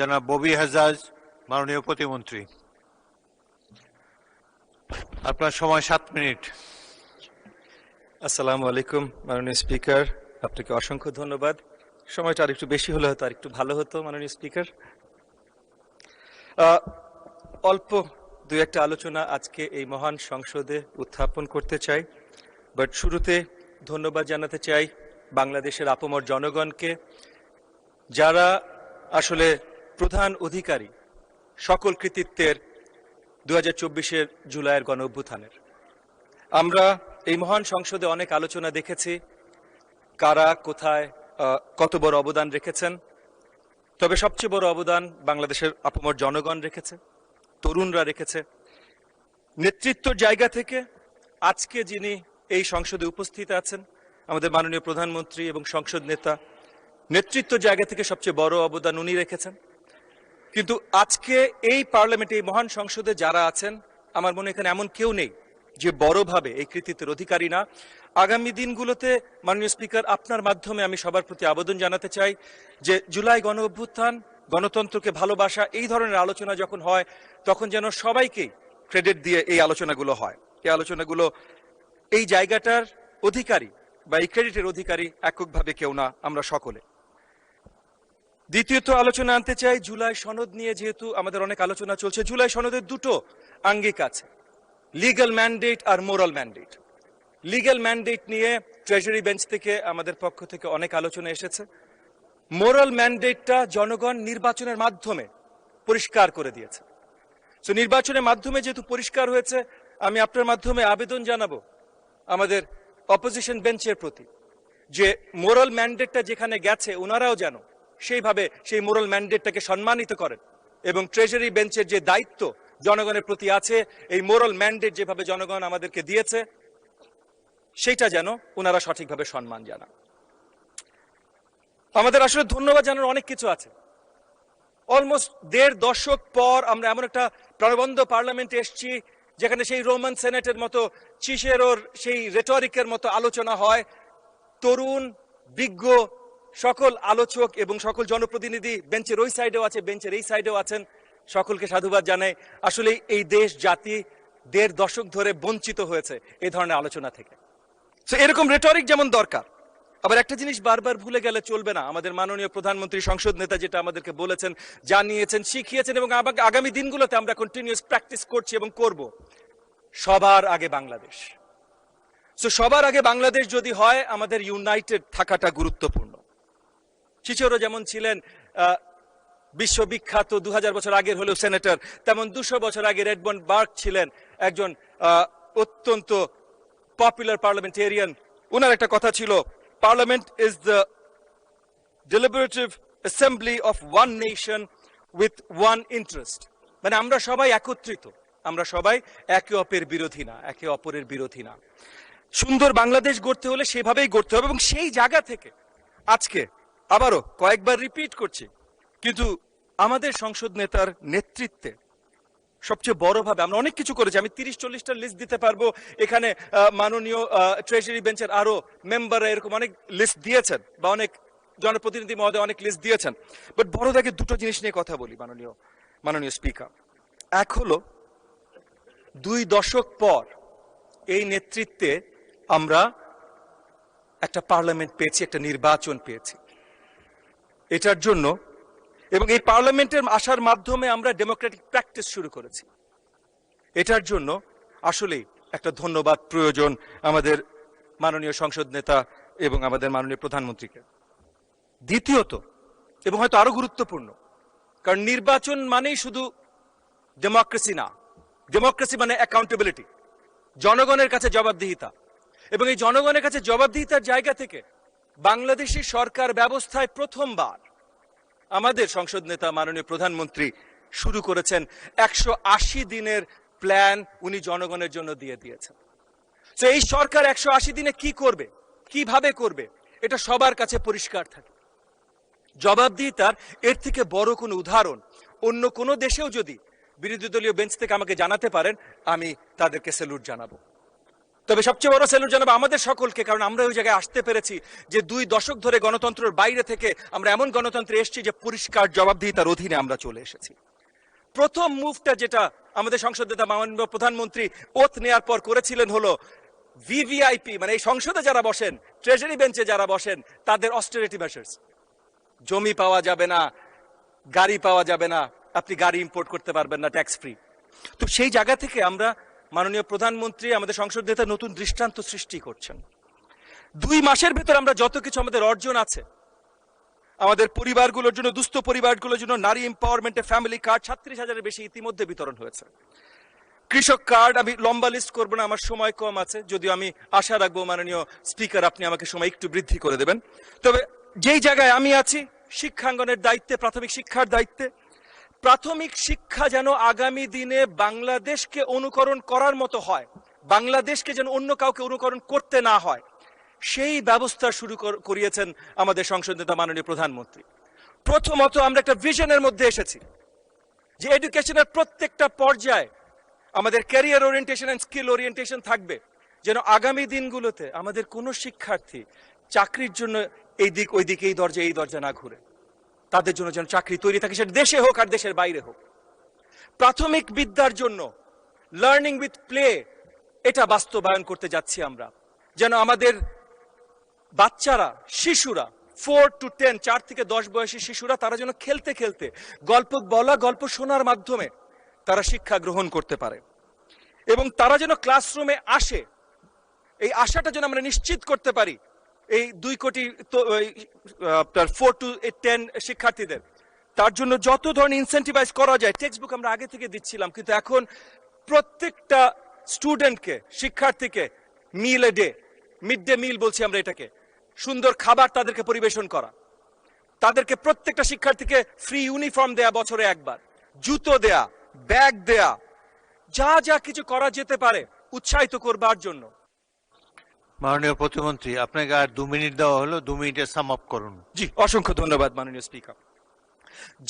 জনাব ববি হাজাজ, মাননীয় প্রতিমন্ত্রী। আপনার সময় 7 মিনিট। আসসালামু আলাইকুম মাননীয় স্পিকার, আপনাকে অসংখ্য ধন্যবাদ। সময়টা আর একটু বেশি হলে হয়তো আর একটু ভালো হতো মাননীয় স্পিকার। অল্প দু একটা আলোচনা আজকে এই মহান সংসদে উত্থাপন করতে চাই, বাট শুরুতে ধন্যবাদ জানাতে চাই বাংলাদেশের আপামর জনগণকে, যারা আসলে প্রধান অধিকারী সকল কৃতিত্বের 2024-এর জুলাইয়ের গণ অভ্যুত্থানের। আমরা এই মহান সংসদে অনেক আলোচনা দেখেছি, কারা কোথায় কত বড় অবদান রেখেছেন। তবে সবচেয়ে বড় অবদান বাংলাদেশের আপামর জনগণ রেখেছে, তরুণরা রেখেছে। নেতৃত্বর জায়গা থেকে আজকে যিনি এই সংসদে উপস্থিত আছেন, আমাদের মাননীয় প্রধানমন্ত্রী এবং সংসদ নেতা, নেতৃত্ব জায়গা থেকে সবচেয়ে বড় অবদান উনি রেখেছেন। কিন্তু আজকে এই পার্লামেন্টে, এই মহান সংসদে যারা আছেন, আমার মনে এখানে এমন কেউ নেই যে বড়ভাবে এই কৃতিত্বের অধিকারী না। আগামী দিনগুলোতে মাননীয় স্পিকার, আপনার মাধ্যমে আমি সবার প্রতি আবেদন জানাতে চাই যে জুলাই গণ অভ্যুত্থান, গণতন্ত্রকে ভালোবাসা, এই ধরনের আলোচনা যখন হয় তখন যেন সবাইকেই ক্রেডিট দিয়ে এই আলোচনাগুলো হয়। এই আলোচনাগুলো এই জায়গাটার অধিকারী বা এই ক্রেডিটের অধিকারী এককভাবে কেউ না, আমরা সকলে। দ্বিতীয়ত আলোচনা আনতে চাই জুলাই সনদ নিয়ে। যেহেতু আমাদের অনেক আলোচনা চলছে, জুলাই সনদের দুটো আঙ্গিক আছে, লিগ্যাল ম্যান্ডেট আর মোরাল ম্যান্ডেট। লিগ্যাল ম্যান্ডেট নিয়ে ট্রেজারি বেঞ্চ থেকে আমাদের পক্ষ থেকে অনেক আলোচনা এসেছে। মোরাল ম্যান্ডেটটা জনগণ নির্বাচনের মাধ্যমে পরিষ্কার করে দিয়েছে। সো নির্বাচনের মাধ্যমে যেহেতু পরিষ্কার হয়েছে, আমি আপনার মাধ্যমে আবেদন জানাবো আমাদের অপোজিশন বেঞ্চের প্রতি যে মোরাল ম্যান্ডেটটা যেখানে গেছে ওনারাও যেন সেইভাবে সেই মোরাল ম্যান্ডেটটাকে সম্মানিত করেন, এবং ট্রেজারি বেঞ্চের যে দায়িত্ব জনগণের প্রতি আছে, এই মোরাল ম্যান্ডেট যেভাবে জনগণ আমাদেরকে দিয়েছে সেইটা যেন ওনারা সঠিকভাবে সম্মান জানান। আমাদের আসলে ধন্যবাদ জানানোর অনেক কিছু আছে। অলমোস্ট 1.5 দশক পর আমরা এমন একটা প্রাণবন্ত পার্লামেন্টে এসেছি যেখানে সেই রোমান সেনেটের মতো, চিসেরোর সেই রেটরিকের মতো আলোচনা হয়। তরুণ বিজ্ঞ সকল আলোচক এবং সকল জনপ্রতিনিধি বেঞ্চের ওই সাইডেও আছে, বেঞ্চের এই সাইডেও আছেন, সকলকে সাধুবাদ জানাই। আসলে এই দেশ জাতি 1.5 দশক ধরে বঞ্চিত হয়েছে এই ধরনের আলোচনা থেকে। তো এরকম রেটরিক যেমন দরকার, আবার একটা জিনিস বারবার ভুলে গেলে চলবে না। আমাদের মাননীয় প্রধানমন্ত্রী, সংসদ নেতা যেটা আমাদেরকে বলেছেন, জানিয়েছেন, শিখিয়েছেন, এবং আগামী দিনগুলোতে আমরা কন্টিনিউয়াস প্র্যাকটিস করছি এবং করব, সবার আগে বাংলাদেশ। সো সবার আগে বাংলাদেশ যদি হয়, আমাদের ইউনাইটেড থাকাটা গুরুত্বপূর্ণ। চিচেরো যেমন ছিলেন বিশ্ববিখ্যাত 2000 বছর আগের হলেও সেনেটর, তেমন 200 বছর আগে রেডমন্ড বার্গ ছিলেন একজন অত্যন্ত পপুলার পার্লামেন্টেরিয়ান। ওনার একটা কথা ছিল, parliament is the deliberative assembly of one nation with one interest. মানে আমরা সবাই একত্রিত, আমরা সবাই একে অপরের বিরোধী না, একে অপরের বিরোধী না। সুন্দর বাংলাদেশ গড়তে হলে সেভাবেই গড়তে হবে, এবং সেই জায়গা থেকে আজকে আবারও কয়েকবার রিপিট করছি, কিন্তু আমাদের সংসদ নেতার নেতৃত্বে সবচেয়ে বড়ভাবে আমরা অনেক কিছু করেছি। আমি 30-40টা লিস্ট দিতে পারবো। এখানে মাননীয় ট্রেজারি বেঞ্চের আরো মেম্বাররা এরকম অনেক লিস্ট দিয়েছেন, বা অনেক জনপ্রতিনিধি মহোদয় অনেক লিস্ট দিয়েছেন। বাট বড় দাগে দুটো জিনিস নিয়ে কথা বলি মাননীয় স্পিকার। এক হলো, 2 দশক পর এই নেতৃত্বে আমরা একটা পার্লামেন্ট পেয়েছি, একটা নির্বাচন পেয়েছি। এটার জন্য, এবং এই পার্লামেন্টের আসার মাধ্যমে আমরা ডেমোক্রেটিক প্র্যাকটিস শুরু করেছি, এটার জন্য আসলেই একটা ধন্যবাদ প্রয়োজন আমাদের মাননীয় সংসদ নেতা এবং আমাদের মাননীয় প্রধানমন্ত্রীকে। দ্বিতীয়ত, এবং হয়তো আরো গুরুত্বপূর্ণ, কারণ নির্বাচন মানেই শুধু ডেমোক্রেসি না, ডেমোক্রেসি মানে অ্যাকাউন্টেবিলিটি, জনগণের কাছে জবাবদিহিতা। এবং এই জনগণের কাছে জবাবদিহিতার জায়গা থেকে বাংলাদেশি সরকার ব্যবস্থায় প্রথমবার আমাদের সংসদ নেতা মাননীয় প্রধানমন্ত্রী শুরু করেছেন 180 দিনের প্ল্যান, উনি জনগণের জন্য দিয়ে দিয়েছেন। তো এই সরকার 180 দিনে কি করবে, কিভাবে করবে, এটা সবার কাছে পরিষ্কার থাকে। জবাবদিহিতার এর থেকে বড় কোনো উদাহরণ অন্য কোনো দেশেও যদি বিরোধী দলীয় বেঞ্চ থেকে আমাকে জানাতে পারেন, আমি তাদেরকে স্যালুট জানাবো। তবে সবচেয়ে বড় স্যালুট জানাবো আমাদের সকলকে, কারণ আমরা ওই জায়গায় আসতে পেরেছি যে 2 দশক ধরে গণতন্ত্রের বাইরে থেকে আমরা এমন গণতন্ত্রে এসেছি যে পরিষ্কার জবাবদিহিতার অধীনে আমরা চলে এসেছি। প্রথম মুভটা যেটা আমাদের সংসদ নেতা মাননীয় প্রধানমন্ত্রী ওথ নেওয়ার পর করেছিলেন হলো ভিভিআইপি, মানে এই সংসদে যারা বসেন, ট্রেজারি বেঞ্চে যারা বসেন, তাদের অস্টেরিটি মেজার্স। জমি পাওয়া যাবে না, গাড়ি পাওয়া যাবে না, আপনি গাড়ি ইম্পোর্ট করতে পারবেন না ট্যাক্স ফ্রি। তো সেই জায়গা থেকে আমরা মাননীয় প্রধানমন্ত্রী আমাদের সংসদ নেতা নতুন দৃষ্টান্ত সৃষ্টি করছেন। 2 মাসের ভেতর আমরা যত কিছু আমাদের অর্জন আছে, আমাদের পরিবারগুলোর জন্য, দুস্থ পরিবারগুলোর জন্য নারী এম্পাওয়ারমেন্টে ফ্যামিলি কার্ড 36,000-এর বেশি ইতিমধ্যে বিতরণ হয়েছে। কৃষক কার্ড, আমি লম্বা লিস্ট করবো না, আমার সময় কম আছে, যদিও আমি আশা রাখবো মাননীয় স্পিকার আপনি আমাকে সময় একটু বৃদ্ধি করে দেবেন। তবে যেই জায়গায় আমি আছি, শিক্ষাঙ্গনের দায়িত্বে, প্রাথমিক শিক্ষার দায়িত্বে, প্রাথমিক শিক্ষা যেন আগামী দিনে বাংলাদেশকে অনুকরণ করার মতো হয়, বাংলাদেশকে যেন অন্য কাউকে অনুকরণ করতে না হয়, সেই ব্যবস্থা শুরু করিয়েছেন আমাদের সংসদ নেতা মাননীয় প্রধানমন্ত্রী। প্রথমত আমরা একটা ভিশনের মধ্যে এসেছি যে এডুকেশনের প্রত্যেকটা পর্যায়ে আমাদের career orientation and skill orientation থাকবে, যেন আগামী দিনগুলোতে আমাদের কোনো শিক্ষার্থী চাকরির জন্য এই দিক ওই দিকে, এই দরজা না ঘুরে, তাদের জন্য যেন চাকরি তৈরি থাকে, সেটা দেশে হোক আর দেশের বাইরে হোক। প্রাথমিক বিদ্যার জন্য লার্নিং উইথ প্লে, এটা বাস্তবায়ন করতে যাচ্ছি আমরা, যেন আমাদের বাচ্চারা, শিশুরা 4 to 10, 4 থেকে 10 বয়সী শিশুরা, তারা যেন খেলতে খেলতে, গল্প বলা, গল্প শোনার মাধ্যমে তারা শিক্ষা গ্রহণ করতে পারে, এবং তারা যেন ক্লাসরুমে আসে, এই আশাটা যেন আমরা নিশ্চিত করতে পারি এই 2 কোটি 4 to 10 শিক্ষার্থীদের। তার জন্য যত ধরনের ইনসেন্টিভাইজ করা যায়, টেক্সট বুক আমরা আগে থেকে দিচ্ছিলাম, কিন্তু এখন প্রত্যেকটা স্টুডেন্টকে, শিক্ষার্থীকে meal a day, mid day meal বলছি আমরা এটাকে, সুন্দর খাবার তাদেরকে পরিবেশন করা, তাদেরকে প্রত্যেকটা শিক্ষার্থীকে ফ্রি ইউনিফর্ম দেয়া বছরে একবার, জুতো দেয়া, ব্যাগ দেয়া, যা যা কিছু করা যেতে পারে উৎসাহিত করবার জন্য। মাননীয় প্রতিমন্ত্রী, আপনাকে আর 2 মিনিট দেওয়া হলো, 2 মিনিটে সাম আপ করুন। জি, অসংখ্য ধন্যবাদ মাননীয় স্পিকার।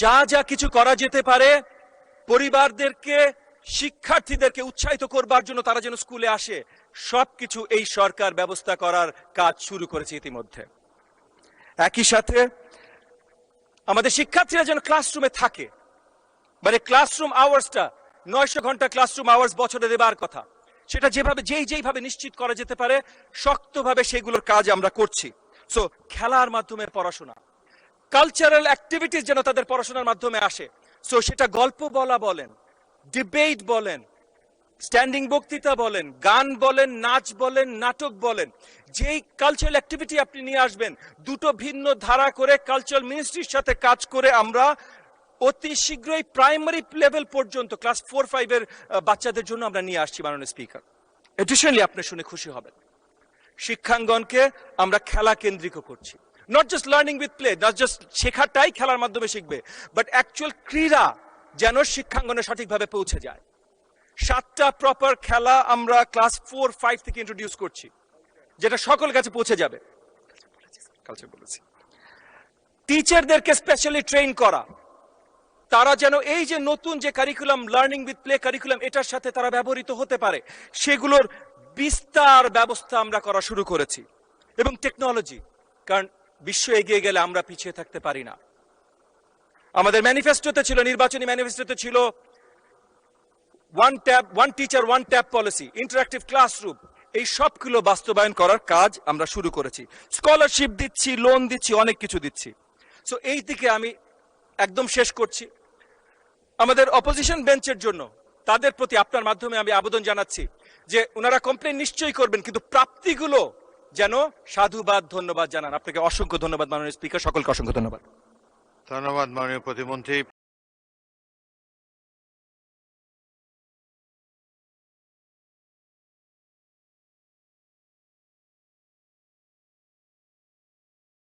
যা যা কিছু করা যেতে পারে পরিবারদেরকে, শিক্ষার্থীদেরকে উৎসাহিত করবার জন্য, তারা যেন স্কুলে আসে, সবকিছু এই সরকার ব্যবস্থা করার কাজ শুরু করেছে ইতিমধ্যে। একই সাথে আমাদের শিক্ষার্থীরা যেন ক্লাসরুমে থাকে, মানে ক্লাসরুম আওয়ার্সটা 900 ঘন্টা ক্লাসরুম আওয়ার্স বছরে দেবার কথা, সেটা যেইভাবে নিশ্চিত করা যেতে পারে শক্তভাবে সেগুলোর কাজ আমরা করছি। সো খেলার মাধ্যমে পড়াশোনা, কালচারাল অ্যাক্টিভিটিস যেন তাদের পড়াশোনার মাধ্যমে আসে। সো সেটা গল্প বলা বলেন, ডিবেট বলেন, স্ট্যান্ডিং বক্তৃতা বলেন, গান বলেন, নাচ বলেন, নাটক বলেন, যেই কালচারাল অ্যাক্টিভিটি আপনি নিয়ে আসবেন, 2টো ভিন্ন ধারা করে কালচারাল মিনিস্ট্রির সাথে কাজ করে আমরা অতি শীঘ্রই প্রাইমারি লেভেল পর্যন্ত ক্লাস 4-5 এর বাচ্চাদের জন্য আমরা নিয়ে আসছি মাননীয় স্পিকার। এডিশনালি আপনি শুনে খুশি হবেন, শিক্ষাঙ্গনকে আমরা খেলা কেন্দ্রিক করছি। Not just learning with play, not just শেখাটাই খেলার মাধ্যমে শিখবে, বাট অ্যাকচুয়াল ক্রীড়া যেন শিক্ষাঙ্গনে সঠিকভাবে পৌঁছে যায়। 7টা প্রপার খেলা আমরা ক্লাস 4-5 থেকে ইন্ট্রোডিউস করছি, যেটা সকলের কাছে পৌঁছে যাবে। টিচারদেরকে স্পেশালি ট্রেন করা, তারা যেন এই যে নতুন যে curriculum, learning with play curriculum, এটার সাথে তারা ব্যবহৃত হতে পারে, সেগুলোর বিস্তার ব্যবস্থা আমরা করা শুরু করেছি। এবং টেকনোলজি, কারণ বিশ্ব এগিয়ে গেলে আমরা পিছিয়ে থাকতে পারি না। আমাদের ম্যানিফেস্টোতে ছিল, নির্বাচনী ম্যানিফেস্টোতে ছিল one teacher one tab policy, interactive classroom, এই সবগুলো বাস্তবায়ন করার কাজ আমরা শুরু করেছি। স্কলারশিপ দিচ্ছি, লোন দিচ্ছি, অনেক কিছু দিচ্ছি। সো এই দিকে আমি একদম শেষ করছি। আমাদের অপোজিশন বেঞ্চের জন্য তাদের প্রতি আপনার মাধ্যমে আমি আবেদন জানাচ্ছি যে ওনারা কমপ্লেন নিশ্চয়ই করবেন, কিন্তু প্রাপ্তিগুলো যেন সাধুবাদ, ধন্যবাদ জানান। আপনাকে অসংখ্য ধন্যবাদ মাননীয় স্পিকার, সকলকে অসংখ্য ধন্যবাদ। ধন্যবাদ মাননীয় প্রতিমন্ত্রী।